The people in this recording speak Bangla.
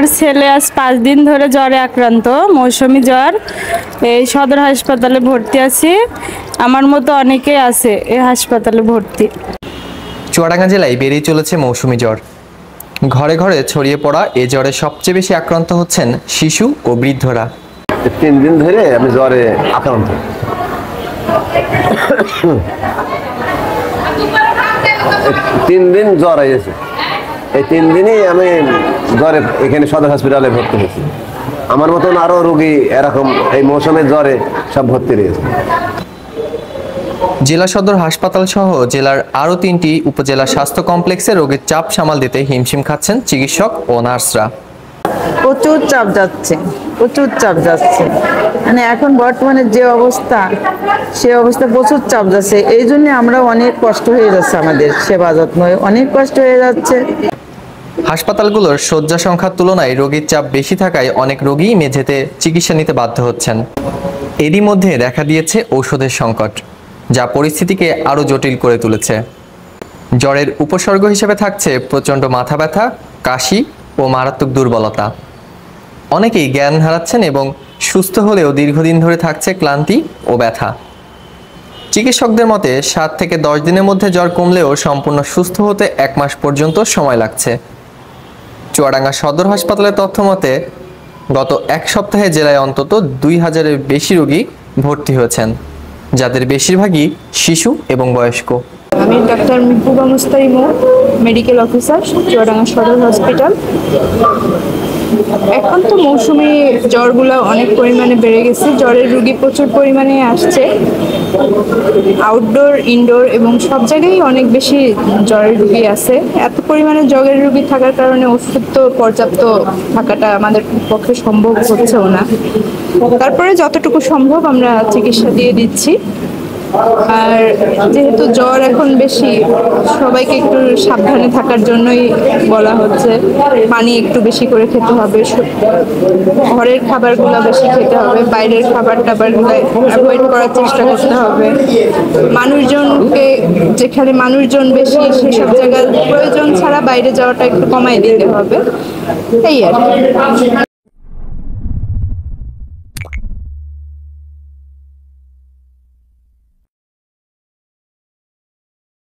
আমার ছেলে আজ 5 দিন ধরে জ্বরে আক্রান্ত, মৌসুমী জ্বর। এই সদর হাসপাতালে ভর্তি আছি। আমার মতো অনেকেই আছে এই হাসপাতালে ভর্তি। চুয়াডাঙ্গা জেলায় বেড়েই চলেছে মৌসুমী জ্বর। ঘরে ঘরে ছড়িয়ে পড়া এ জ্বরে সবচেয়ে বেশি আক্রান্ত হচ্ছেন শিশু ও বৃদ্ধরা। 3 দিন ধরে আমি জ্বরে আক্রান্ত। 3 দিন জ্বর হয়েছে। এই 3 দিনই আমি জ্বরে এখানে সদর হসপিটালে ভর্তি হয়েছি। আমার মতন আরো রোগী এরকম এই মৌসুমের জ্বরে সব ভর্তি রয়েছে। জেলা সদর হাসপাতাল সহ জেলার আরও 3টি উপজেলা স্বাস্থ্য কমপ্লেক্সে রোগীর চাপ সামাল দিতে হিমশিম খাচ্ছেন চিকিৎসক ও নার্সরা। প্রচুর চাপ যাচ্ছে, মানে এখন বর্তমানে যে অবস্থা, সে অবস্থা প্রচুর চাপ যাচ্ছে। এই জন্য আমরা অনেক কষ্ট হয়ে যাচ্ছে, আমাদের সেবা যত্ন অনেক কষ্ট হয়ে যাচ্ছে। হাসপাতালগুলোর শয্যা সংখ্যার তুলনায় রোগীর চাপ বেশি থাকায় অনেক রোগী মেঝেতে চিকিৎসা নিতে বাধ্য হচ্ছেন। এরই মধ্যে দেখা দিয়েছে ঔষধের সংকট, যা পরিস্থিতিকে আরও জটিল করে তুলেছে। জ্বরের উপসর্গ হিসেবে থাকছে প্রচণ্ড মাথা ব্যথা, কাশি ও মারাত্মক দুর্বলতা। অনেকেই জ্ঞান হারাচ্ছেন এবং সুস্থ হলেও দীর্ঘদিন ধরে থাকছে ক্লান্তি ও ব্যথা। চিকিৎসকদের মতে 7 থেকে 10 দিনের মধ্যে জ্বর কমলেও সম্পূর্ণ সুস্থ হতে 1 মাস পর্যন্ত সময় লাগছে। চুয়াডাঙ্গা সদর হাসপাতালের তথ্য মতে গত 1 সপ্তাহে জেলায় অন্তত 2000-এর বেশি রোগী ভর্তি হয়েছেন, যাদের বেশিরভাগই শিশু এবং বয়স্ক। আমি ডাক্তার মিহবুবা মুস্তাইমো, মেডিকেল অফিসার, চুয়াডাঙ্গা সদর হসপিটাল। এখন তো মৌসুমি জ্বরগুলো অনেক পরিমাণে বেড়ে গেছে। জ্বরের রোগী প্রচুর পরিমাণে আসছে, আউটডোর, ইনডোর এবং সব জায়গায় অনেক বেশি জ্বরের রোগী আছে। এত পরিমাণে জ্বরের রোগী থাকার কারণে ওষুধ তো পর্যাপ্ত থাকাটা আমাদের পক্ষে সম্ভব হচ্ছেও না। তারপরে যতটুকু সম্ভব আমরা চিকিৎসা দিয়ে দিচ্ছি। আর যেহেতু জ্বর এখন বেশি, সবাইকে একটু সাবধানে থাকার জন্যই বলা হচ্ছে। পানি একটু বেশি করে খেতে হবে, ঘরের খাবারগুলো বেশি খেতে হবে, বাইরের খাবারগুলো অ্যাভয়েড করার চেষ্টা করতে হবে। মানুষজনকে, যেখানে মানুষজন বেশি সেসব জায়গায় প্রয়োজন ছাড়া বাইরে যাওয়াটা একটু কমাই দিতে হবে, এই আর কি।